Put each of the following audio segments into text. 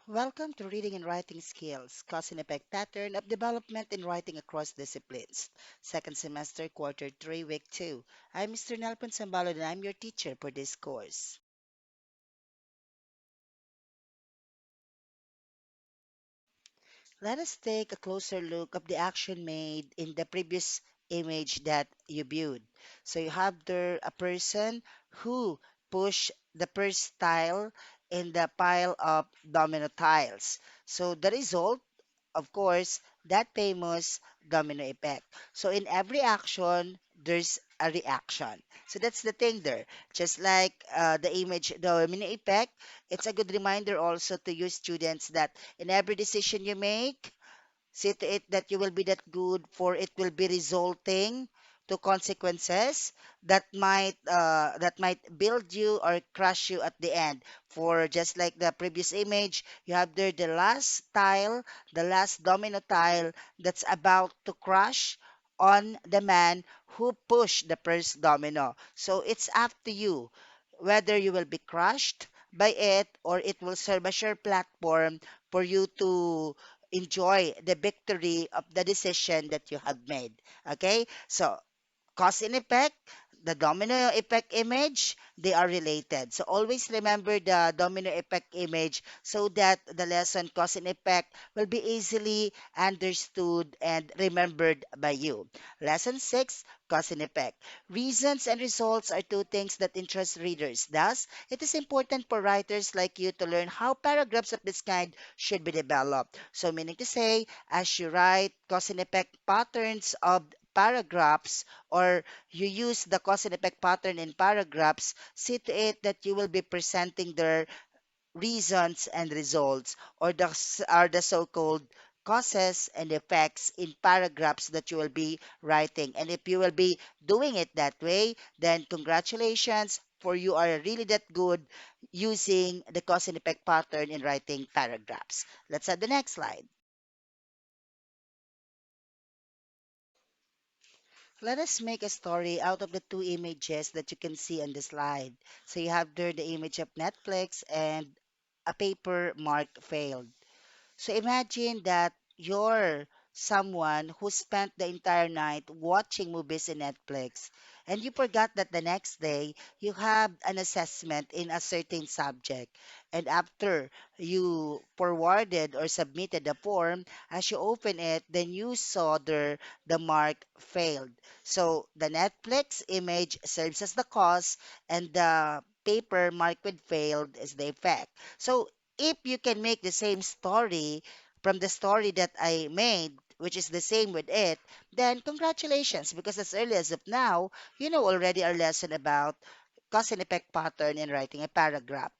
Welcome to Reading and Writing Skills, Cause and Effect Pattern of Development in Writing Across Disciplines. Second semester, quarter 3, week 2. I'm Mr. Nelpon Sambalod and I'm your teacher for this course. Let us take a closer look of the action made in the previous image that you viewed. So you have there a person who pushed the first tile in the pile of domino tiles. So the result, of course, that famous domino effect. So in every action, there's a reaction. So that's the thing there. Just like the image domino effect, it's a good reminder also to you students that in every decision you make, see to it that you will be that good, for it will be resulting to consequences that might build you or crush you at the end. For just like the previous image, you have there the last tile, the last domino tile that's about to crush on the man who pushed the first domino. So it's up to you whether you will be crushed by it or it will serve as your platform for you to enjoy the victory of the decision that you have made. Okay? So cause and effect, the domino effect image, they are related. So always remember the domino effect image so that the lesson cause and effect will be easily understood and remembered by you. Lesson 6, cause and effect. Reasons and results are two things that interest readers. Thus, it is important for writers like you to learn how paragraphs of this kind should be developed. So meaning to say, as you write cause and effect patterns of paragraphs, or you use the cause and effect pattern in paragraphs, see to it that you will be presenting their reasons and results, or the so-called causes and effects in paragraphs that you will be writing. And if you will be doing it that way, then congratulations, for you are really that good using the cause and effect pattern in writing paragraphs. Let's have the next slide. Let us make a story out of the two images that you can see on the slide. So you have there the image of Netflix and a paper marked failed. So imagine that you're someone who spent the entire night watching movies in Netflix, and you forgot that the next day you have an assessment in a certain subject. And after you forwarded or submitted the form, as you open it, then you saw there the mark failed. So the Netflix image serves as the cause, and the paper marked with failed is the effect. So if you can make the same story from the story that I made, which is the same with it, then congratulations, because as early as of now, you know already our lesson about cause and effect pattern in writing a paragraph.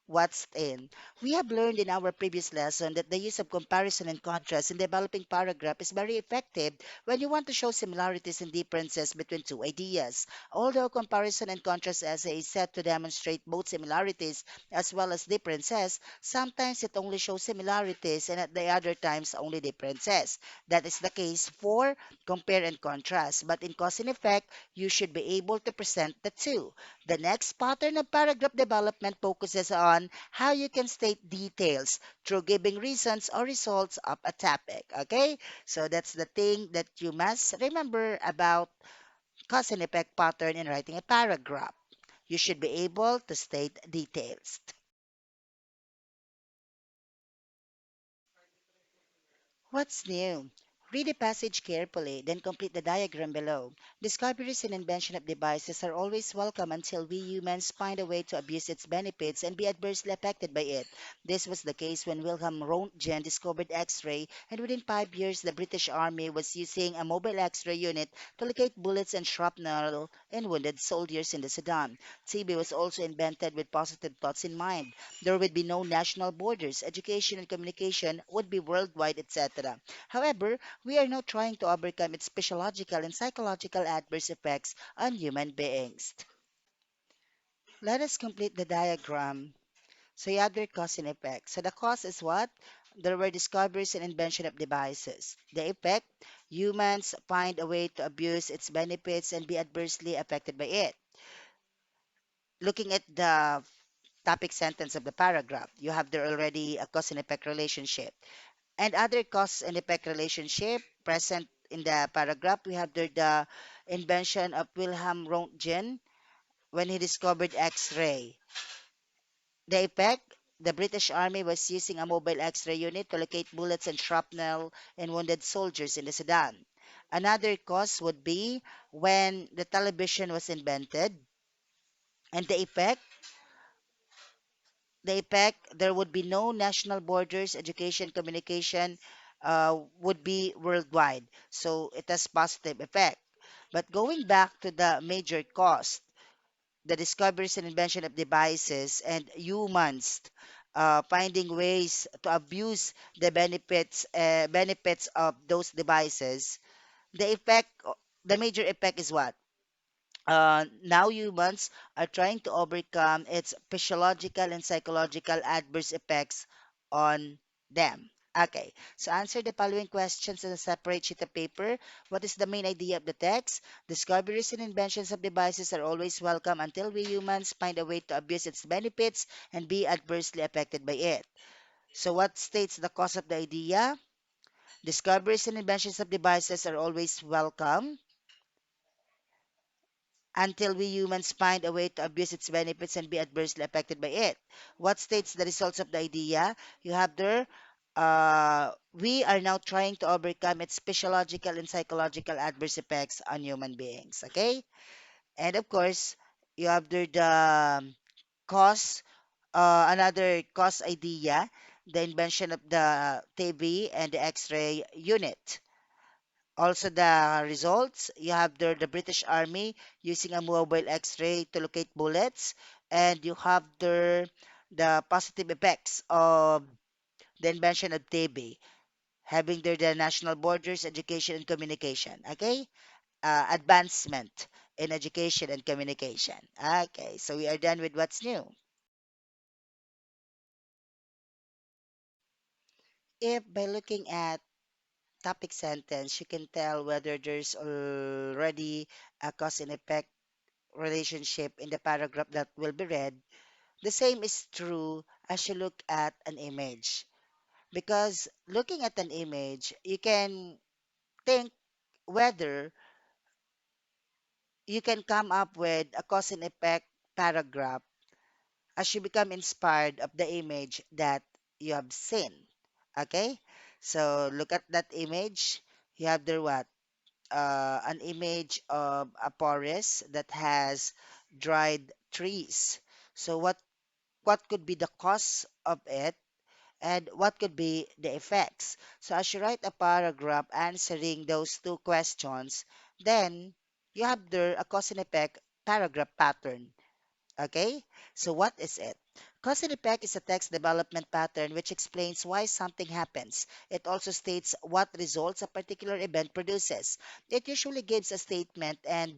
What's in? We have learned in our previous lesson that the use of comparison and contrast in developing paragraph is very effective when you want to show similarities and differences between two ideas. Although comparison and contrast essay is set to demonstrate both similarities as well as differences, sometimes it only shows similarities and at the other times only differences. That is the case for compare and contrast. But in cause and effect, you should be able to present the two. The next pattern of paragraph development focuses on how you can state details through giving reasons or results of a topic. Okay? So that's the thing that you must remember about cause and effect pattern in writing a paragraph. You should be able to state details. What's new? Read the passage carefully, then complete the diagram below. Discoveries and invention of devices are always welcome until we humans find a way to abuse its benefits and be adversely affected by it. This was the case when Wilhelm Röntgen discovered X-ray, and within 5 years, the British Army was using a mobile X-ray unit to locate bullets and shrapnel in wounded soldiers in the Sudan. TB was also invented with positive thoughts in mind. There would be no national borders, education and communication would be worldwide, etc. However, we are now trying to overcome its physiological and psychological adverse effects on human beings. Let us complete the diagram. So you have your cause and effect. So the cause is what? There were discoveries and invention of devices. The effect, humans find a way to abuse its benefits and be adversely affected by it. Looking at the topic sentence of the paragraph. You have there already a cause and effect relationship. And other cause and effect relationship present in the paragraph, we have there the invention of Wilhelm Röntgen when he discovered X-ray. The effect, the British Army was using a mobile X-ray unit to locate bullets and shrapnel in wounded soldiers in the Sudan. Another cause would be when the television was invented, and the effect, there would be no national borders, education, communication would be worldwide. So it has positive effect. But going back to the major cause, the discoveries and invention of devices and humans finding ways to abuse the benefits of those devices, the effect, the major effect is what? Now humans are trying to overcome its physiological and psychological adverse effects on them. Okay, so answer the following questions on a separate sheet of paper. What is the main idea of the text? Discoveries and inventions of devices are always welcome until we humans find a way to abuse its benefits and be adversely affected by it. So, what states the cause of the idea? Discoveries and inventions of devices are always welcome until we humans find a way to abuse its benefits and be adversely affected by it. What states the results of the idea? You have there, we are now trying to overcome its physiological and psychological adverse effects on human beings. Okay? And of course, you have there the cause, another cause idea, the invention of the TV and the X-ray unit. Also, the results, you have the British Army using a mobile X-ray to locate bullets, and you have the positive effects of the invention of TB, having the national borders, education, and communication. Okay, advancement in education and communication. Okay, so we are done with what's new. If by looking at topic sentence, you can tell whether there's already a cause and effect relationship in the paragraph that will be read, the same is true as you look at an image. Because looking at an image, you can think whether you can come up with a cause and effect paragraph as you become inspired of the image that you have seen. Okay? So look at that image. You have there what? An image of a forest that has dried trees. So what could be the cause of it and what could be the effects. So as you write a paragraph answering those two questions, then you have there a cause and effect paragraph pattern. Okay? So what is it? Cause and effect is a text development pattern which explains why something happens. It also states what results a particular event produces. It usually gives a statement and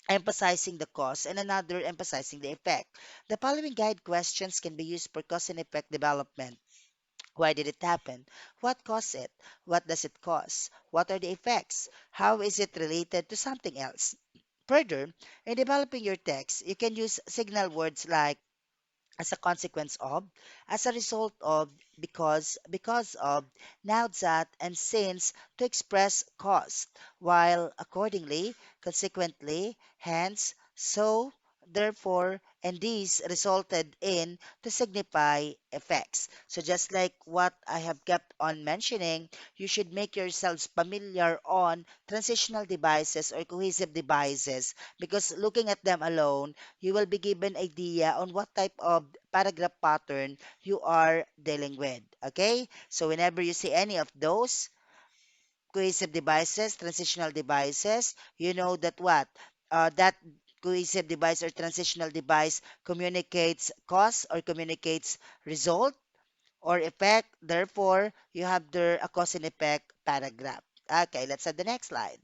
emphasizing the cause and another emphasizing the effect. The following guide questions can be used for cause and effect development. Why did it happen? What caused it? What does it cause? What are the effects? How is it related to something else? Further, in developing your text, you can use signal words like as a consequence of, as a result of, because of, now that, and since to express cause, while accordingly, consequently, hence, so, therefore, and these resulted in to signify effects. So just like what I have kept on mentioning, you should make yourselves familiar on transitional devices or cohesive devices because looking at them alone you will be given idea on what type of paragraph pattern you are dealing with. Okay? So whenever you see any of those cohesive devices, transitional devices, you know that what? That cohesive device or transitional device communicates cause or communicates result or effect. Therefore, you have there a cause and effect paragraph. Okay, let's have the next slide.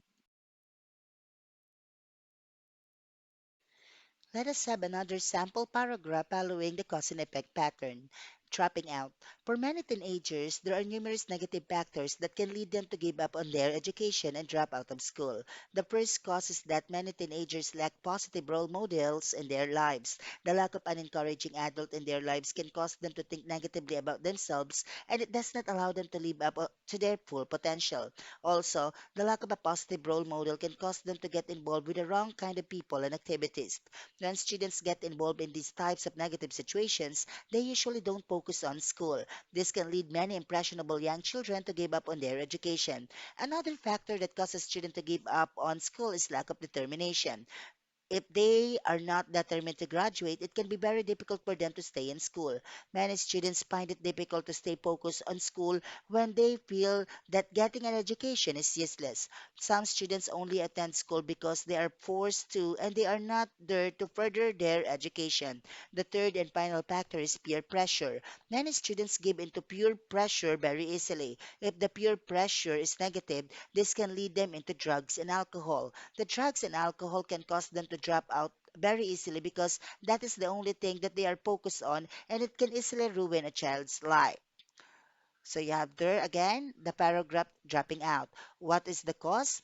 Let us have another sample paragraph following the cause and effect pattern. dropping out. For many teenagers, there are numerous negative factors that can lead them to give up on their education and drop out of school. The first cause is that many teenagers lack positive role models in their lives. The lack of an encouraging adult in their lives can cause them to think negatively about themselves, and it does not allow them to live up to their full potential. Also, the lack of a positive role model can cause them to get involved with the wrong kind of people and activities. When students get involved in these types of negative situations, they usually don't focus on school. This can lead many impressionable young children to give up on their education. Another factor that causes students to give up on school is lack of determination. If they are not determined to graduate, it can be very difficult for them to stay in school. Many students find it difficult to stay focused on school when they feel that getting an education is useless. Some students only attend school because they are forced to and they are not there to further their education. The third and final factor is peer pressure. Many students give into peer pressure very easily. If the peer pressure is negative, this can lead them into drugs and alcohol. The drugs and alcohol can cause them to drop out very easily because that is the only thing that they are focused on, and it can easily ruin a child's life. So you have there again the paragraph dropping out. What is the cause?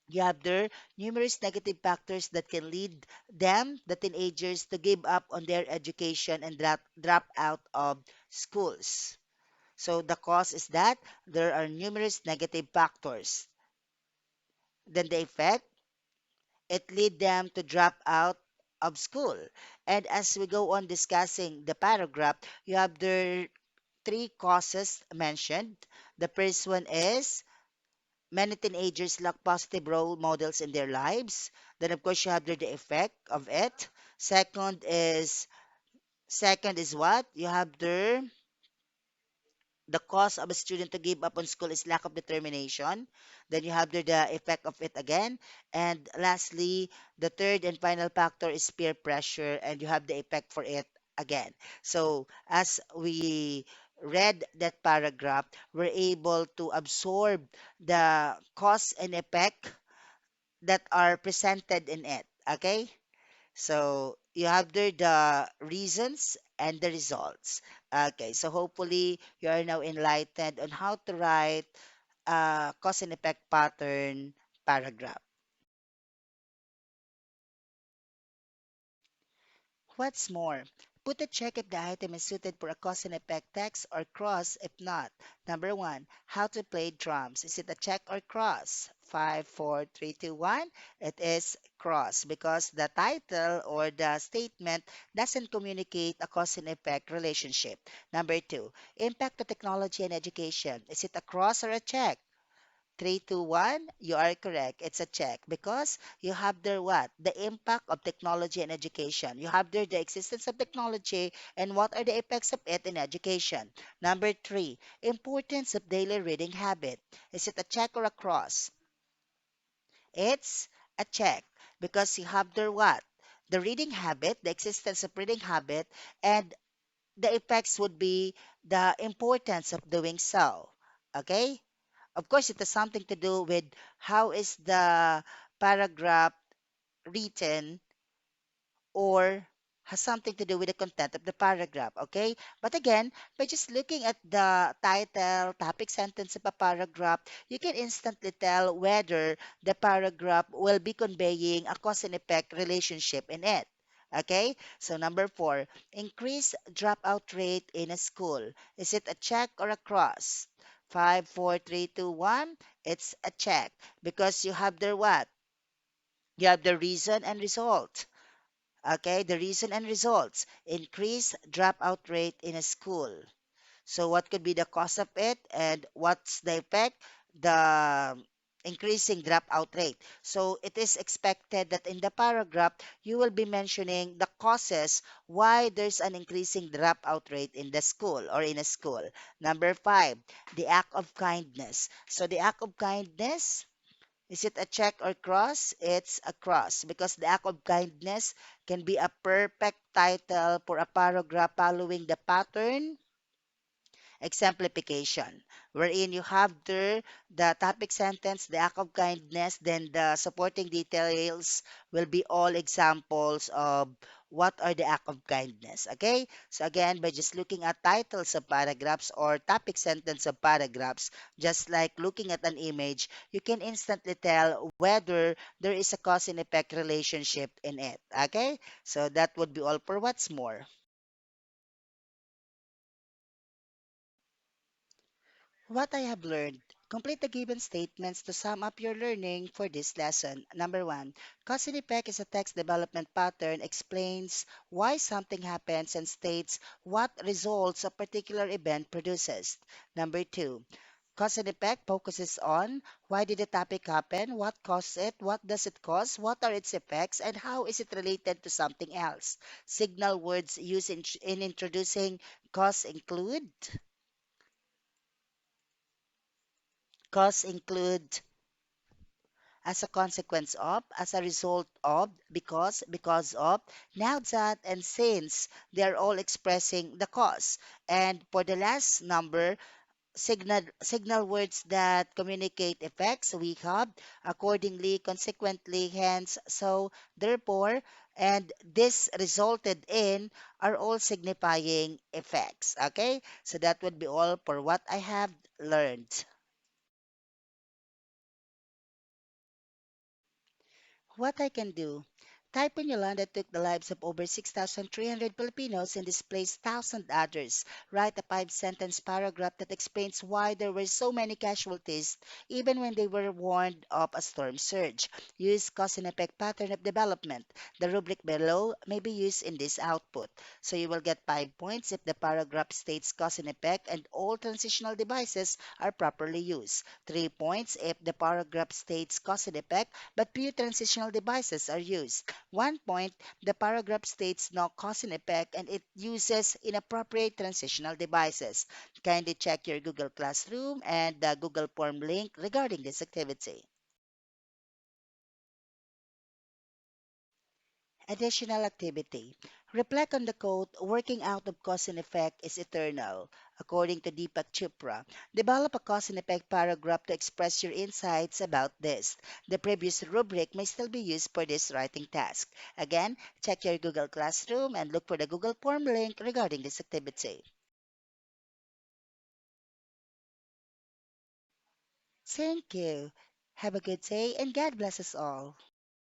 You have there numerous negative factors that can lead them, the teenagers, to give up on their education and drop out of schools. So the cause is that there are numerous negative factors. Then the effect, it lead them to drop out of school. And as we go on discussing the paragraph, you have the three causes mentioned. The first one is many teenagers lack positive role models in their lives. Then of course you have the effect of it. Second is what? You have the cause of a student to give up on school is lack of determination. Then you have the effect of it again. And lastly, the third and final factor is peer pressure, and you have the effect for it again. So as we read that paragraph, we're able to absorb the cause and effect that are presented in it. Okay? So you have there the reasons and the results. Okay, so hopefully you are now enlightened on how to write a cause and effect pattern paragraph. What's more, put a check if the item is suited for a cause and effect text or cross if not. Number one, how to play drums. Is it a check or cross? Five, four, three, two, one. It is cross because the title or the statement doesn't communicate a cause and effect relationship. Number two, impact to technology and education. Is it a cross or a check? 3, 2, 1, you are correct. It's a check because you have there what? The impact of technology and education. You have there the existence of technology and what are the effects of it in education. Number three, importance of daily reading habit. Is it a check or a cross? It's a check because you have there what? The reading habit, the existence of reading habit, and the effects would be the importance of doing so. Okay? Of course, it has something to do with how is the paragraph written or has something to do with the content of the paragraph, okay? But again, by just looking at the title, topic, sentence of a paragraph, you can instantly tell whether the paragraph will be conveying a cause and effect relationship in it. Okay, so number four, increase dropout rate in a school. Is it a check or a cross? Five, four, three, two, one. It's a check because you have the what? You have the reason and result. Okay, the reason and results. Increase dropout rate in a school. So what could be the cause of it and what's the effect? The increasing dropout rate. So it is expected that in the paragraph, you will be mentioning the causes why there's an increasing dropout rate in the school or in a school. Number five, the act of kindness. So the act of kindness, is it a check or cross? It's a cross because the act of kindness can be a perfect title for a paragraph following the pattern exemplification, wherein you have there the topic sentence, the act of kindness, then the supporting details will be all examples of what are the act of kindness. Okay? So again, by just looking at titles of paragraphs or topic sentence of paragraphs, just like looking at an image, you can instantly tell whether there is a cause and effect relationship in it. Okay? So that would be all for what's more. What I have learned. Complete the given statements to sum up your learning for this lesson. Number one, cause and effect is a text development pattern, explains why something happens and states what results a particular event produces. Number two, cause and effect focuses on why did the topic happen, what caused it, what does it cause, what are its effects, and how is it related to something else. Signal words used in introducing cause include as a consequence of, as a result of, because of, now that, and since. They are all expressing the cause. And for the last number, signal words that communicate effects, we have accordingly, consequently, hence, so, therefore, and this resulted in are all signifying effects. Okay? So that would be all for what I have learned. What I can do? Typhoon Yolanda took the lives of over 6,300 Filipinos and displaced thousands others. Write a five-sentence paragraph that explains why there were so many casualties, even when they were warned of a storm surge. Use cause and effect pattern of development. The rubric below may be used in this output. So you will get 5 points if the paragraph states cause and effect and all transitional devices are properly used. 3 points if the paragraph states cause and effect but few transitional devices are used. 1 point, the paragraph states no cause and effect and it uses inappropriate transitional devices. Kindly check your Google Classroom and the Google Form link regarding this activity. Additional activity. Reflect on the quote, working out of cause and effect is eternal, according to Deepak Chopra. Develop a cause and effect paragraph to express your insights about this. The previous rubric may still be used for this writing task. Again, check your Google Classroom and look for the Google Form link regarding this activity. Thank you. Have a good day and God bless us all.